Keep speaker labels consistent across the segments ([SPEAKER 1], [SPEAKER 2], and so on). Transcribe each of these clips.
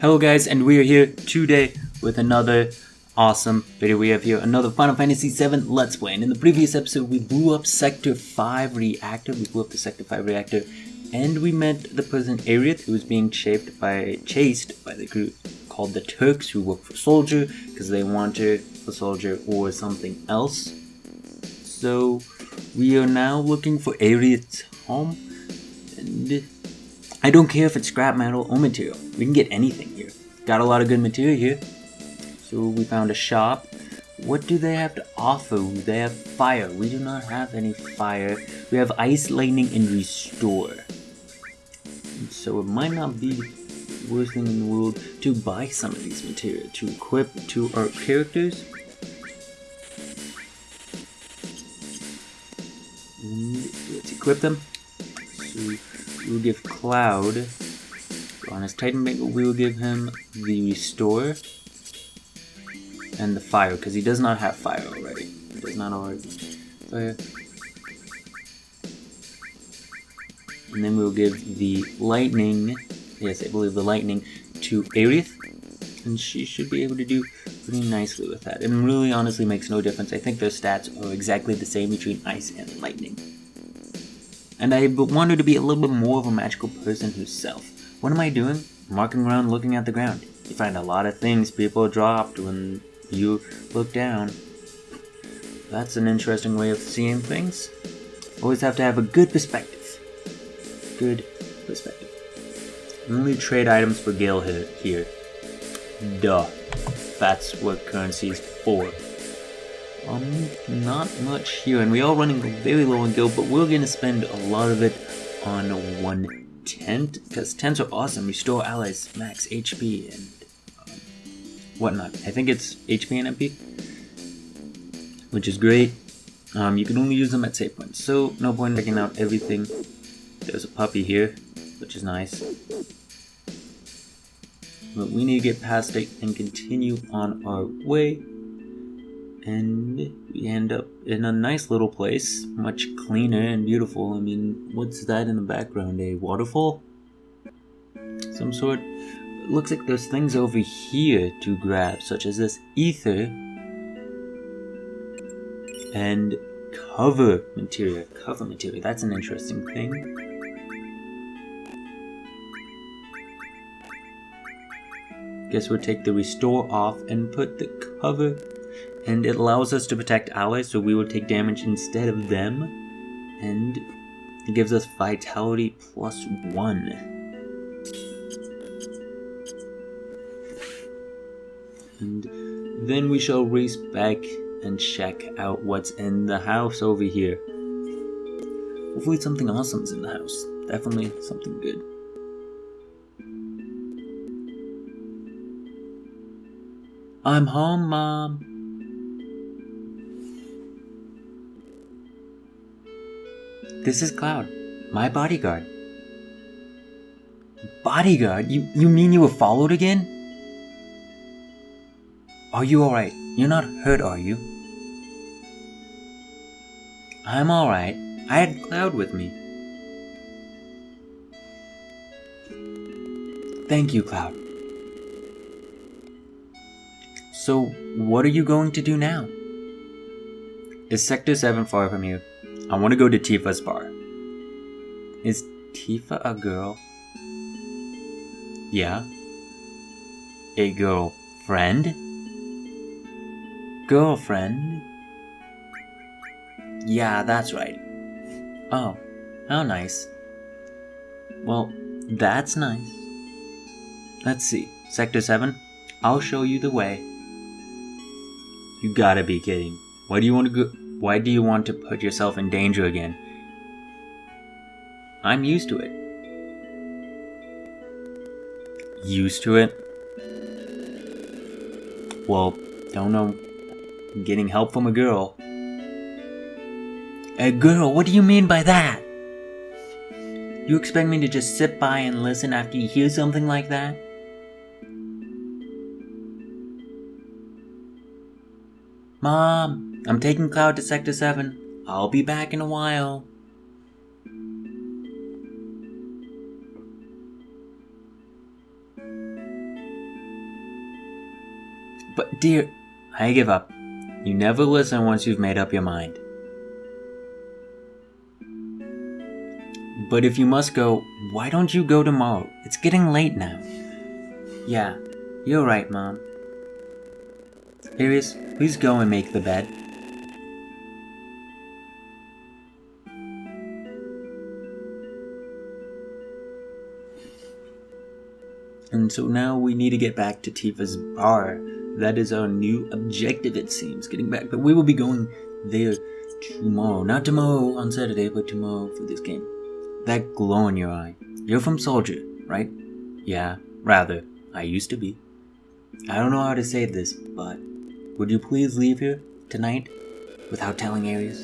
[SPEAKER 1] Hello guys, and we are here today with another awesome video. We have here another Final Fantasy VII Let's Play. And in the previous episode, we blew up Sector 5 reactor. We blew up the Sector 5 reactor, and we met the person Aerith, who was being chased by the group called the Turks, who work for Soldier, because they wanted the Soldier or something else. So, we are now looking for Aerith's home, and I don't care if it's scrap metal or material. We can get anything here. Got a lot of good material here. So we found a shop. What do they have to offer? They have fire. We do not have any fire. We have ice, lightning, and restore. And so it might not be the worst thing in the world to buy some of these material to equip to our characters. And let's equip them. So we'll give Cloud on his Titan Bangle. We will give him the restore and the fire, because he does not have fire already. He does not already fire. And then we'll give the lightning. Yes, I believe the lightning to Aerith, and she should be able to do pretty nicely with that. It really honestly makes no difference. I think their stats are exactly the same between ice and lightning. And I want her to be a little bit more of a magical person herself. What am I doing? I'm walking around looking at the ground. You find a lot of things people dropped when you look down. That's an interesting way of seeing things. Always have to have a good perspective. Good perspective. Only trade items for Gale here. Duh. That's what currency is for. Not much here, and we are running very low on gil, but we're gonna spend a lot of it on one tent, because tents are awesome. Restore allies max HP and whatnot. I think it's HP and MP, which is great. You can only use them at save points, so no point in checking out everything. There's a puppy here, which is nice. But we need to get past it and continue on our way. And we end up in a nice little place, much cleaner and beautiful. I mean, what's that in the background? A waterfall? Some sort? It looks like there's things over here to grab, such as this ether and cover material. Cover material, that's an interesting thing. Guess we'll take the restore off and put the cover. And it allows us to protect allies, so we will take damage instead of them. And it gives us vitality +1. And then we shall race back and check out what's in the house over here. Hopefully something awesome's in the house. Definitely something good. I'm home, Mom. This is Cloud, my bodyguard. Bodyguard? You mean you were followed again? Are you alright? You're not hurt, are you? I'm alright. I had Cloud with me. Thank you, Cloud. So, what are you going to do now? Is Sector 7 far from you? I want to go to Tifa's bar. Is Tifa a girl? Yeah. A girlfriend? Girlfriend? Yeah, that's right. Oh, how nice. Well, that's nice. Let's see. Sector 7? I'll show you the way. You gotta be kidding. Why do you want to go? Why do you want to put yourself in danger again? I'm used to it. Used to it? Well, don't know. Getting help from a girl. A girl? What do you mean by that? You expect me to just sit by and listen after you hear something like that? Mom, I'm taking Cloud to Sector 7. I'll be back in a while. But dear, I give up. You never listen once you've made up your mind. But if you must go, why don't you go tomorrow? It's getting late now. Yeah, you're right, Mom. Arius, please go and make the bed. And so now we need to get back to Tifa's bar. That is our new objective, it seems, getting back. But we will be going there tomorrow. Not tomorrow on Saturday, but tomorrow for this game. That glow in your eye. You're from Soldier, right? Yeah, rather. I used to be. I don't know how to say this, but would you please leave here tonight without telling Arius?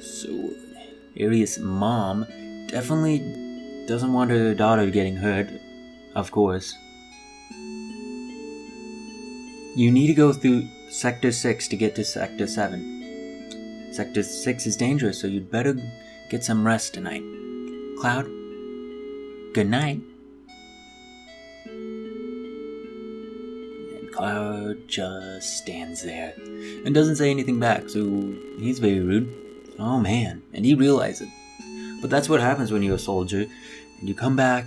[SPEAKER 1] So, Arius' mom definitely doesn't want her daughter getting hurt, of course. You need to go through Sector 6 to get to Sector 7. Sector 6 is dangerous, so you'd better get some rest tonight. Cloud, good night. And Cloud just stands there and doesn't say anything back, so he's very rude. Oh man, and he realizes it. But that's what happens when you're a soldier and you come back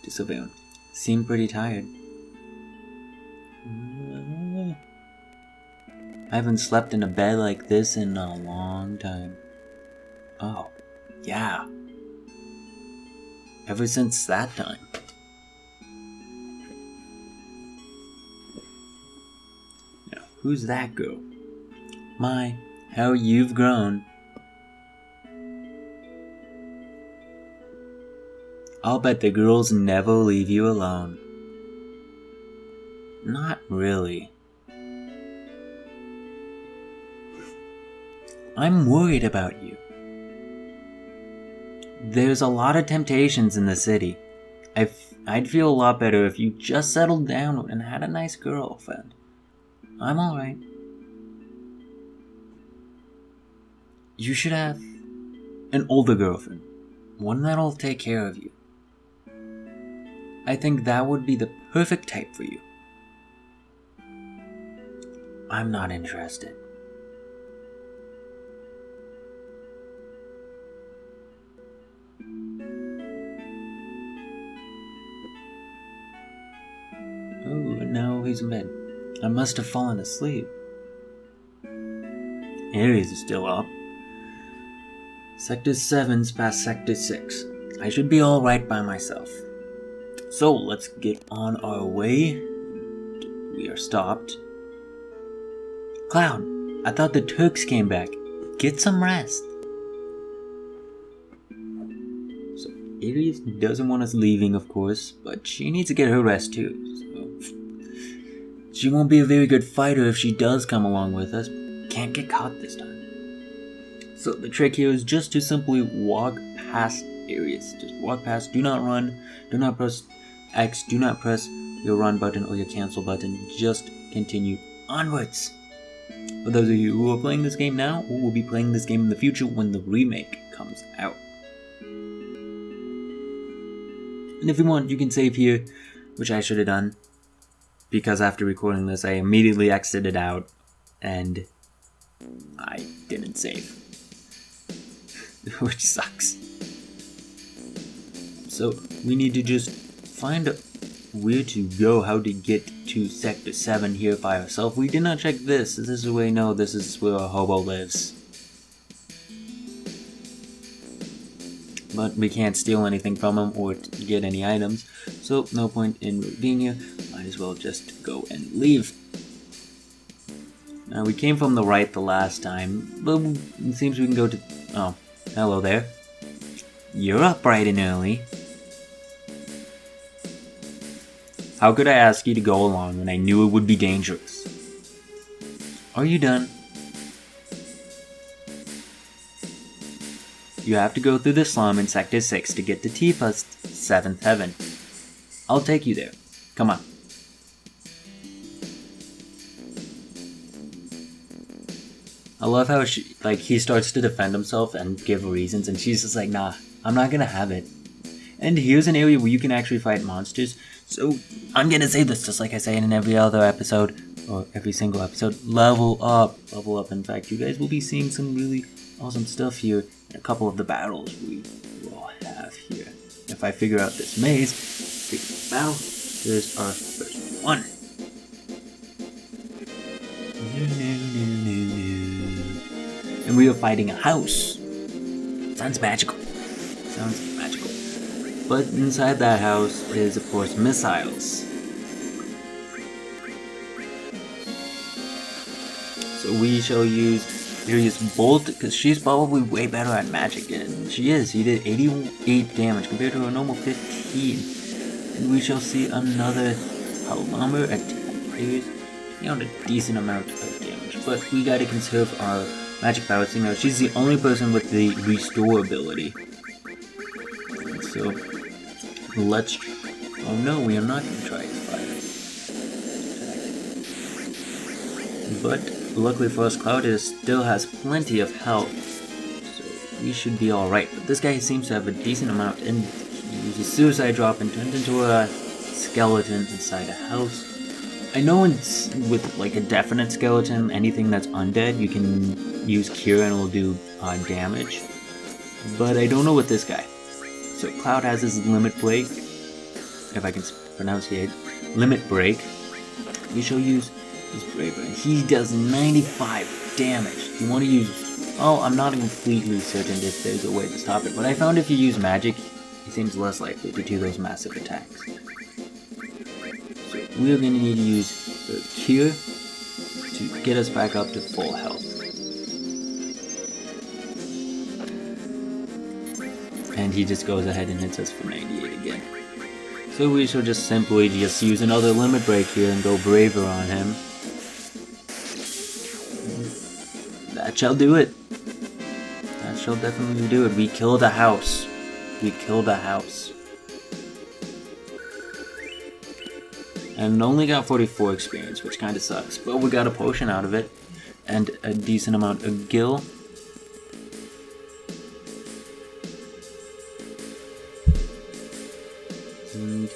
[SPEAKER 1] to civilian. Seem pretty tired. I haven't slept in a bed like this in a long time. Oh, yeah. Ever since that time. Now, who's that girl? My, how you've grown. I'll bet the girls never leave you alone. Not really. I'm worried about you. There's a lot of temptations in the city. I'd feel a lot better if you just settled down and had a nice girlfriend. I'm alright. You should have an older girlfriend. One that'll take care of you. I think that would be the perfect type for you. I'm not interested. Oh, now he's in bed. I must have fallen asleep. Arius is still up. Sector 7's past Sector 6. I should be alright by myself. So, let's get on our way. We are stopped. Cloud, I thought the Turks came back. Get some rest. So, Arius doesn't want us leaving, of course, but she needs to get her rest too. So, she won't be a very good fighter if she does come along with us. Can't get caught this time. So the trick here is just to simply walk past Arius. Just walk past, do not run, do not press X, do not press your run button or your cancel button. Just continue onwards. For those of you who are playing this game now, or will be playing this game in the future when the remake comes out. And if you want, you can save here, which I should have done. Because after recording this, I immediately exited out and I didn't save. Which sucks. So we need to just find where to go, how to get to Sector 7 here by ourselves. We did not check this. This is where we know this is where our hobo lives. But we can't steal anything from him or get any items. So no point in being here. Might as well just go and leave. Now we came from the right the last time, but it seems we can go to... Oh, hello there. You're up bright and early. How could I ask you to go along when I knew it would be dangerous? Are you done? You have to go through the slum in Sector 6 to get to Tifa's 7th heaven. I'll take you there. Come on. I love how he starts to defend himself and give reasons, and she's just like, nah, I'm not gonna have it. And here's an area where you can actually fight monsters, So I'm gonna say this just like I say it in every other episode, or every single episode. Level up. Level up. In fact, you guys will be seeing some really awesome stuff here in a couple of the battles we will have here. If I figure out this maze, figure this battle, here's our first one. And we are fighting a house. Sounds magical. Sounds magical. But inside that house is, of course, missiles. So we shall use Furious Bolt, because she's probably way better at magic, and she is. She did 88 damage compared to a normal 15. And we shall see another hull bomber attack. Dealing a decent amount of damage, but we gotta conserve our magic power. So, she's the only person with the restore ability. So let's. Oh no, we are not gonna try to fight her. But luckily for us, Cloud still has plenty of health, so we should be alright. But this guy seems to have a decent amount, and he uses Suicide Drop and turns into a skeleton inside a house. I know it's with like a definite skeleton, anything that's undead, you can use Cure and it'll do damage. But I don't know with this guy. So Cloud has his Limit Break, if I can pronounce it, Limit Break. We shall use his Braver. He does 95 damage. You want to use... Oh, I'm not completely certain if there's a way to stop it, but I found if you use magic, he seems less likely to do those massive attacks. We're going to need to use the Cure to get us back up to full health. And he just goes ahead and hits us for 98 again. So we shall just simply use another Limit Break here and go Braver on him. That shall do it. That shall definitely do it. We killed a house. We killed a house. And only got 44 experience, which kind of sucks. But we got a potion out of it, and a decent amount of gil. And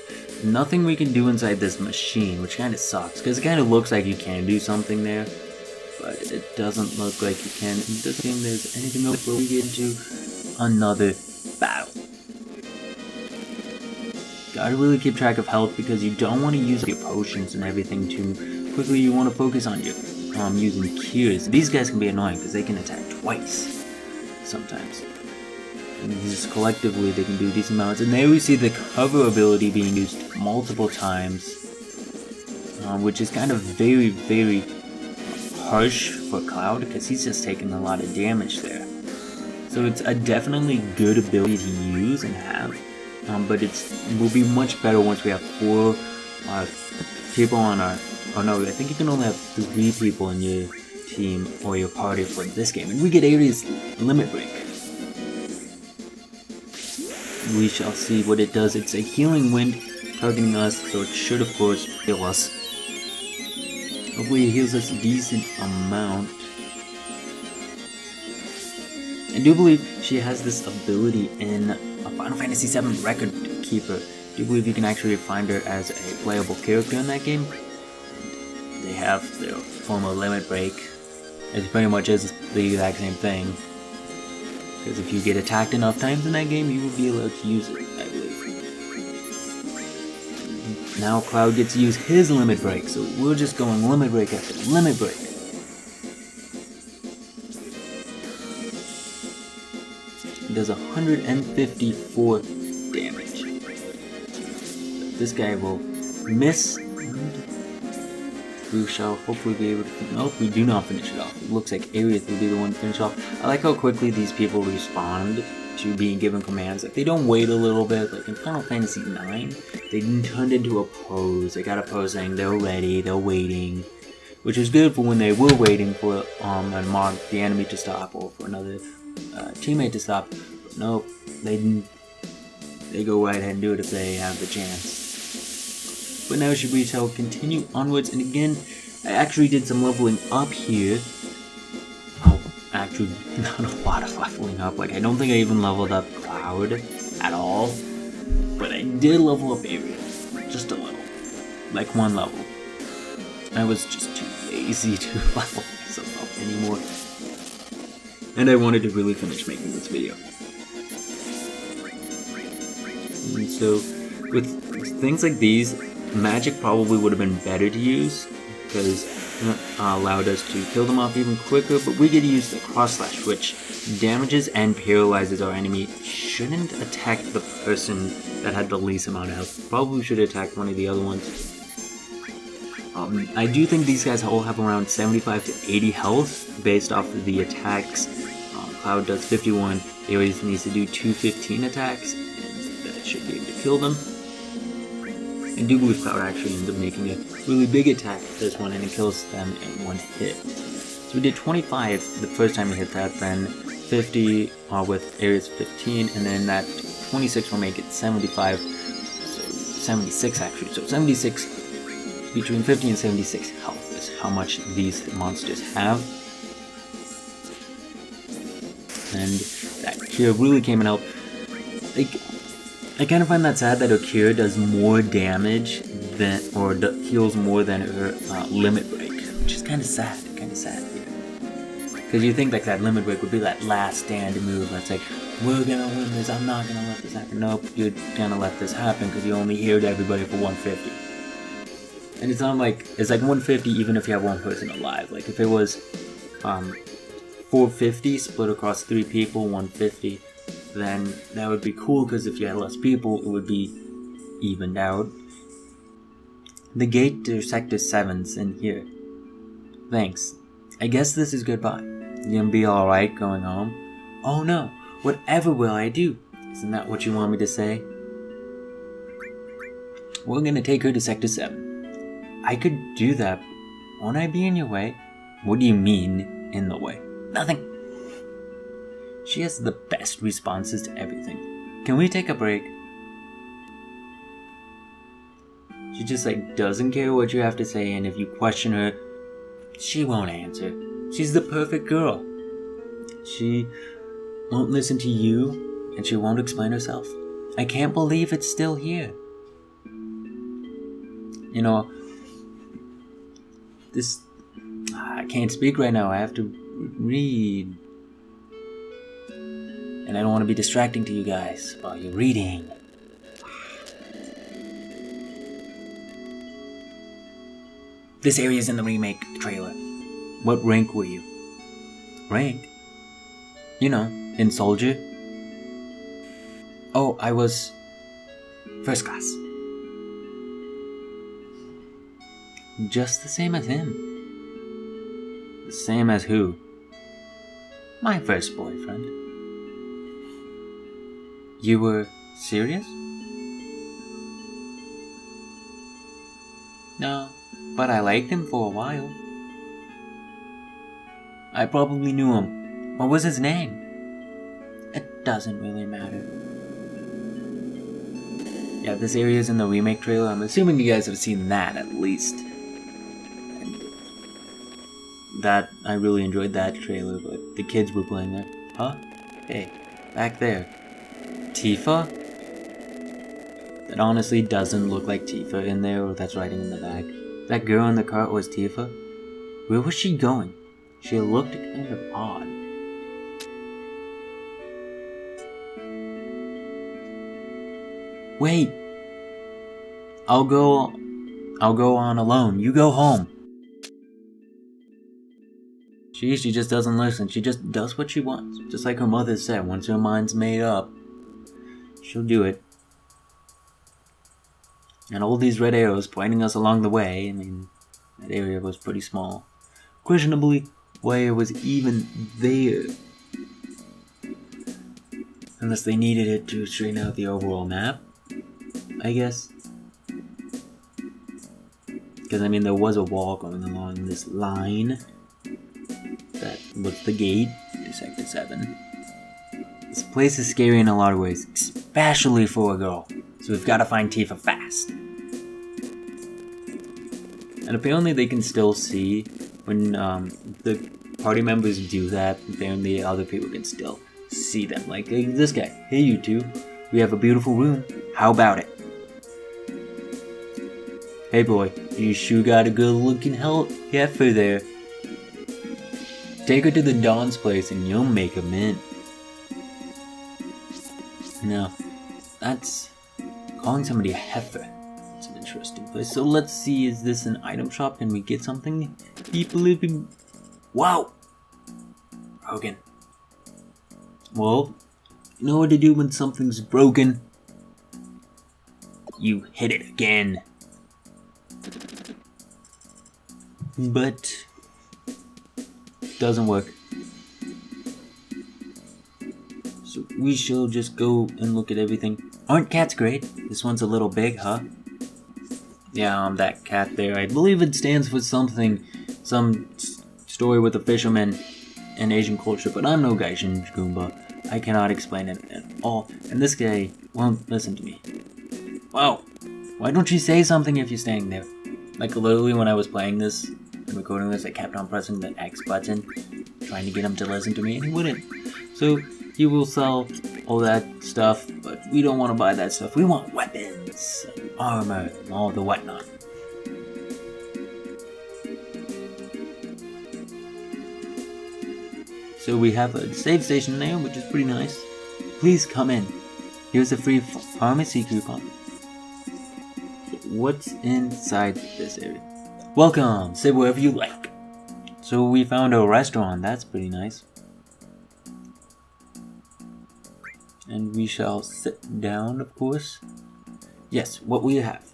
[SPEAKER 1] nothing we can do inside this machine, which kind of sucks, because it kind of looks like you can do something there, but it doesn't look like you can. It doesn't seem there's anything else where we get into another battle. Gotta really keep track of health because you don't want to use your potions and everything too quickly. You want to focus on your using cures. These guys can be annoying because they can attack twice sometimes. And just collectively they can do decent amounts. And there we see the cover ability being used multiple times, which is kind of very, very harsh for Cloud because he's just taking a lot of damage there. So it's a definitely good ability to use and have. But it will be much better once we have 4 people on our... Oh no, I think you can only have 3 people in your team or your party for this game. And we get Ares' Limit Break. We shall see what it does. It's a healing wind targeting us, so it should of course heal us. Hopefully it heals us a decent amount. I do believe she has this ability in Final Fantasy VII Record Keeper. I do believe you can actually find her as a playable character in that game. They have their former Limit Break. It pretty much is the exact same thing. Because if you get attacked enough times in that game, you will be allowed to use it, I believe. Now Cloud gets to use his Limit Break, so we're just going Limit Break after Limit Break. He does 154 damage. This guy will miss. We shall hopefully be able to... Nope, we do not finish it off. It looks like Aerith will be the one to finish off. I like how quickly these people respond to being given commands. Like, they don't wait a little bit. Like in Final Fantasy IX, they turned into a pose. They got a pose saying they're ready, they're waiting. Which is good for when they were waiting for the enemy to stop or for another teammate to stop. But no, they go right ahead and do it if they have the chance. But now we shall continue onwards, and again, I actually did some leveling up here. Oh, actually, not a lot of leveling up. Like, I don't think I even leveled up Cloud at all. But I did level up Ariel, just a little. like 1 level. I was just too lazy to level myself up anymore. And I wanted to really finish making this video. And so, with things like these, magic probably would have been better to use, because it allowed us to kill them off even quicker, but we get to use the cross slash, which damages and paralyzes our enemy. Shouldn't attack the person that had the least amount of health. Probably should attack one of the other ones. I do think these guys all have around 75 to 80 health based off of the attacks. Cloud does 51, Ares needs to do 215 attacks, and that should be able to kill them. I do believe Cloud actually ends up making a really big attack with this one, and it kills them in 1 hit. So we did 25 the first time we hit that, then 50 with Ares 15, and then that 26 will make it 75, so 76 actually, so 76, between 50 and 76 health is how much these monsters have. And that cure really came in help. Like, I kind of find that sad that her cure does more damage than, or heals more than her limit break, which is kind of sad. Because you think like that limit break would be that last stand move that's like, we're gonna win this, I'm not gonna let this happen. Nope, you're gonna let this happen because you only healed everybody for 150. And it's not like, it's like 150 even if you have one person alive. Like if it was 450 split across 3 people, 150, then that would be cool because if you had less people, it would be evened out. The gate to Sector 7's in here. Thanks. I guess this is goodbye. You gonna be alright going home? Oh no, whatever will I do? Isn't that what you want me to say? We're gonna take her to Sector 7. I could do that, but won't I be in your way? What do you mean, in the way? Nothing. She has the best responses to everything. Can we take a break? She just like doesn't care what you have to say, and if you question her, she won't answer. She's the perfect girl. She won't listen to you, and she won't explain herself. I can't believe it's still here. You know, this... I can't speak right now. I have to read. And I don't want to be distracting to you guys while you're reading. This area is in the remake trailer. What rank were you? Rank? You know, in Soldier. Oh, I was... first class. Just the same as him. The same as who? My first boyfriend. You were serious? No, but I liked him for a while. I probably knew him. What was his name? It doesn't really matter. Yeah, this area is in the remake trailer. I'm assuming you guys have seen that at least. And that, I really enjoyed that trailer, but the kids were playing there. Huh? Hey, back there. Tifa? That honestly doesn't look like Tifa in there, or that's writing in the back. That girl in the cart was Tifa? Where was she going? She looked kind of odd. Wait! I'll go on alone. You go home. She just doesn't listen. She just does what she wants. Just like her mother said, once her mind's made up, she'll do it. And all these red arrows pointing us along the way, I mean, that area was pretty small. Questionably, why it was even there. Unless they needed it to straighten out the overall map, I guess. Because, I mean, there was a wall going along this line. That was the gate to Sector 7. This place is scary in a lot of ways, especially for a girl. So we've got to find Tifa fast. And apparently they can still see when the party members do that. Apparently other people can still see them. Like, hey, this guy. Hey, you two. We have a beautiful room. How about it? Hey boy, you sure got a good looking heifer there. Take her to the Don's place and you'll make a mint. Now, that's calling somebody a heifer. It's an interesting place. So let's see, is this an item shop? Can we get something? People living. Wow! Broken. Well, you know what to do when something's broken? You hit it again. But doesn't work. So we shall just go and look at everything. Aren't cats great? This one's a little big, huh? Yeah, that cat there. I believe it stands for something. Some story with a fisherman in Asian culture, but I'm no Gaijin Goomba. I cannot explain it at all. And this guy won't listen to me. Wow. Why don't you say something if you're staying there? Like literally when I was playing this and recording this, I kept on pressing the X button, trying to get him to listen to me, and he wouldn't. So he will sell all that stuff, but we don't want to buy that stuff. We want weapons, and armor, and all the whatnot. So we have a save station there, which is pretty nice. Please come in. Here's a free pharmacy coupon. What's inside this area? Welcome! Sit wherever you like. So we found a restaurant, that's pretty nice. And we shall sit down, of course. Yes, what we have.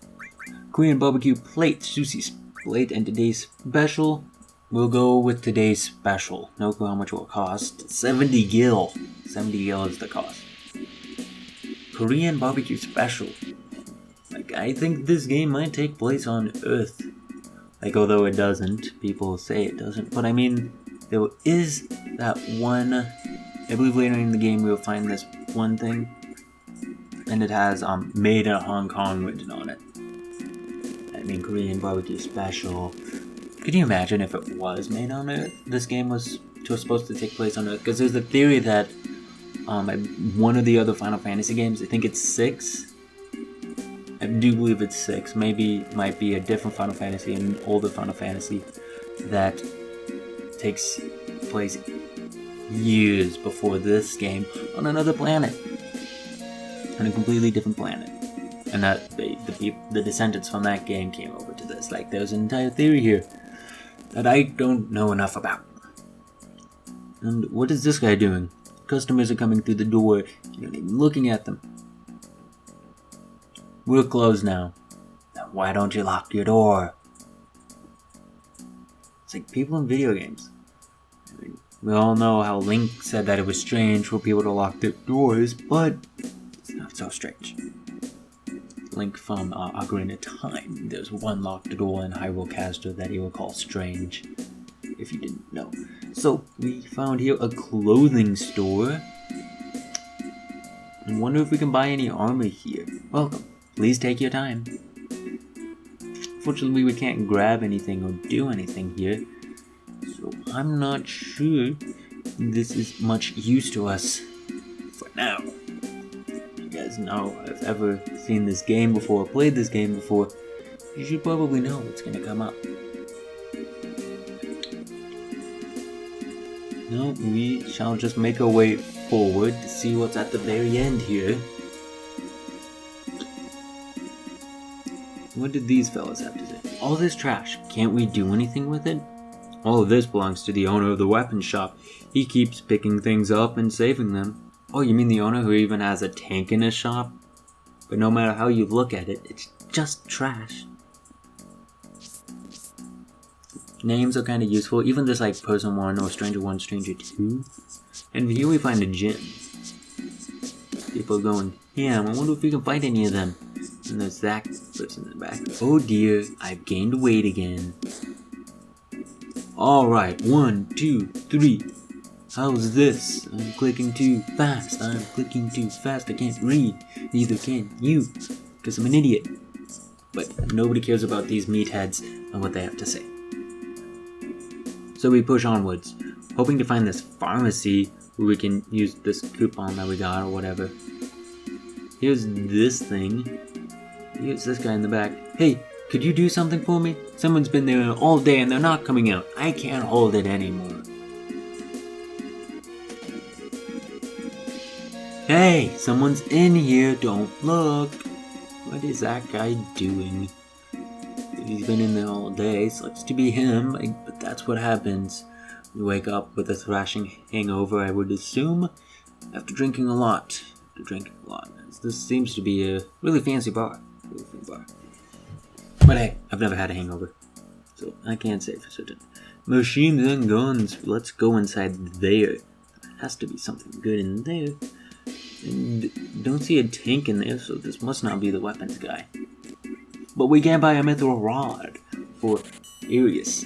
[SPEAKER 1] Korean barbecue plate, sushi plate, and today's special. We'll go with today's special. No clue how much it will cost. 70 gil. 70 gil is the cost. Korean barbecue special. Like, I think this game might take place on Earth. Like, although it doesn't. People say it doesn't. But I mean, there is that one. I believe later in the game we'll find this one thing. And it has made in Hong Kong written on it. I mean, Korean barbecue special. Could you imagine if it was made on Earth? This game was supposed to take place on Earth. Because there's the theory that one of the other Final Fantasy games, I think it's 6. I do believe it's 6. Maybe it might be a different Final Fantasy, an older Final Fantasy that takes place years before this game on another planet. On a completely different planet. And that the descendants from that game came over to this. Like, there's an entire theory here that I don't know enough about. And what is this guy doing? Customers are coming through the door. You're not even looking at them. We're closed now. Then why don't you lock your door? It's like people in video games. I mean, we all know how Link said that it was strange for people to lock their doors, but it's not so strange. Link from Ocarina of Time. There's one locked door in Hyrule Castle that he will call strange, if you didn't know. So, we found here a clothing store. I wonder if we can buy any armor here. Welcome. Please take your time. Fortunately, we can't grab anything or do anything here. So, I'm not sure this is much use to us for now. You guys know I've ever seen this game before, played this game before. You should probably know what's going to come up. No, we shall just make our way forward to see what's at the very end here. What did these fellas have to say? All this trash, can't we do anything with it? All of this belongs to the owner of the weapon shop. He keeps picking things up and saving them. Oh, you mean the owner who even has a tank in his shop? But no matter how you look at it, it's just trash. Names are kind of useful, even just like Person 1 or Stranger 1, Stranger 2. And here we find a gym. People are going, yeah, I wonder if we can find any of them. And there's that person in the back. Oh dear, I've gained weight again. Alright, 1, 2, 3. How's this? I'm clicking too fast. I'm clicking too fast. I can't read. Neither can you. Because I'm an idiot. But nobody cares about these meatheads and what they have to say. So we push onwards, hoping to find this pharmacy where we can use this coupon that we got or whatever. Here's this thing. Here's this guy in the back. Hey, Could you do something for me? Someone's been there all day and they're not coming out. I can't hold it anymore. Hey, someone's in here, don't look. What is that guy doing? He's been in there all day, sucks to be him, but that's what happens. You wake up with a thrashing hangover, I would assume, after drinking a lot. This seems to be a really fancy bar. But hey, I've never had a hangover, so I can't say for certain. Machines and guns, let's go inside there. There has to be something good in there. And don't see a tank in there, so this must not be the weapons guy. But we can buy a mithril rod for Arius,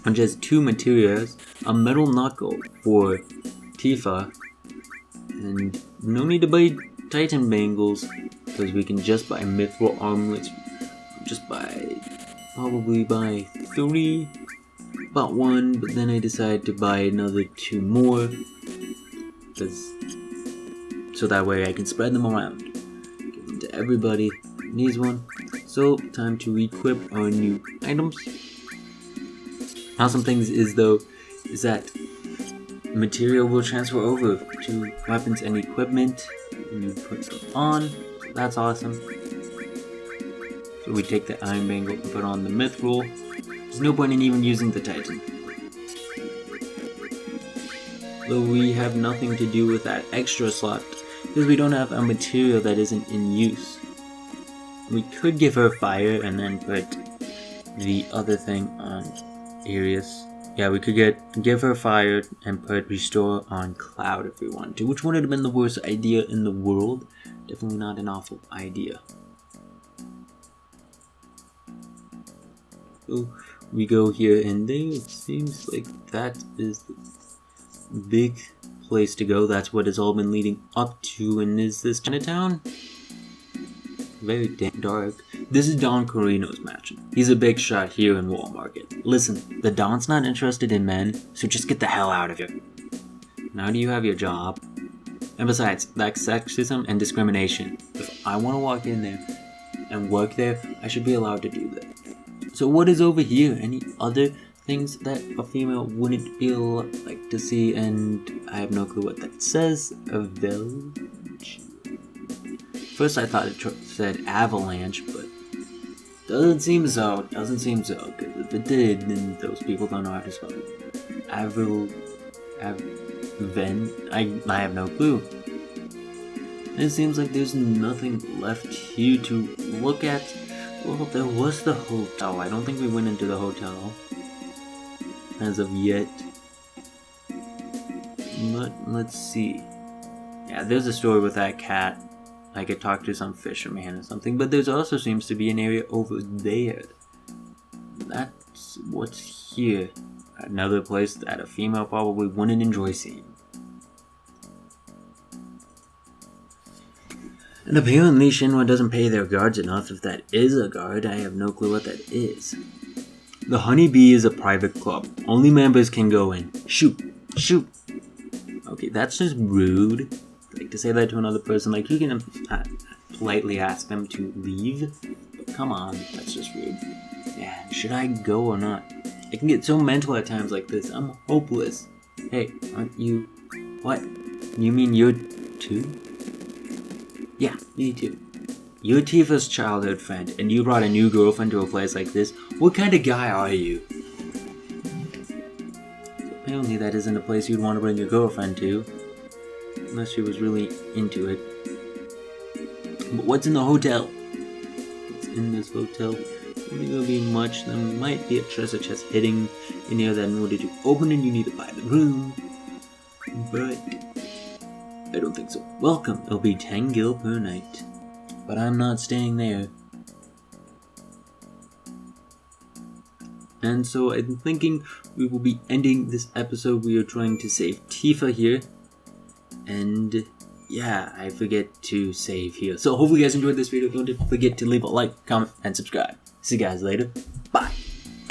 [SPEAKER 1] which has 2 materials, a metal knuckle for Tifa, and no need to buy Titan bangles, because we can just buy mithril armlets. Probably buy 3, bought 1, but then I decided to buy another 2 more, so that way I can spread them around, give them to everybody who needs one. So time to equip our new items. Awesome things is that material will transfer over to weapons and equipment when you put them on. So that's awesome. So we take the iron bangle and put on the mithril. There's no point in even using the titan, though we have nothing to do with that extra slot because we don't have a material that isn't in use. We could give her fire and then put the other thing on Arius. Yeah, we could give her fire and put restore on Cloud if we wanted to, which wouldn't have been the worst idea in the world. Definitely not an awful idea. So we go here and there. It seems like that is the big place to go. That's what it's all been leading up to. And is this Chinatown? Very dark. This is Don Corino's mansion. He's a big shot here in Wall Market. Listen, the Don's not interested in men, so just get the hell out of here. Now do you have your job? And besides, that's sexism and discrimination. If I want to walk in there and work there, I should be allowed to do that. So what is over here? Any other things that a female wouldn't feel like to see? And I have no clue what that says. A village? First I thought it said avalanche, but doesn't seem so. Doesn't seem so. Because if it did, then those people don't know how to spell it. I have no clue. It seems like there's nothing left here to look at. Well, there was the hotel. I don't think we went into the hotel as of yet. But let's see. Yeah, there's a story with that cat. I could talk to some fisherman or something. But there's also seems to be an area over there. That's what's here. Another place that a female probably wouldn't enjoy seeing. And apparently Shinra doesn't pay their guards enough. If that is a guard, I have no clue what that is. The Honeybee is a private club. Only members can go in. Shoot! Shoot! Okay, that's just rude. Like, to say that to another person, like, you can politely ask them to leave. But come on, that's just rude. Yeah, should I go or not? I can get so mental at times like this. I'm hopeless. Hey, aren't you... What? You mean you're too? Yeah, me too. You're Tifa's childhood friend, and you brought a new girlfriend to a place like this. What kind of guy are you? So apparently that isn't a place you'd want to bring your girlfriend to. Unless she was really into it. But what's in the hotel? What's in this hotel? Maybe there'll be much. There might be a treasure chest hidden in here that in order to open it you need to buy the room. But I don't think so. Welcome. It'll be 10 gil per night. But I'm not staying there. And so I'm thinking we will be ending this episode. We are trying to save Tifa here. And yeah, I forget to save here. So hopefully you guys enjoyed this video. Don't forget to leave a like, comment, and subscribe. See you guys later. Bye.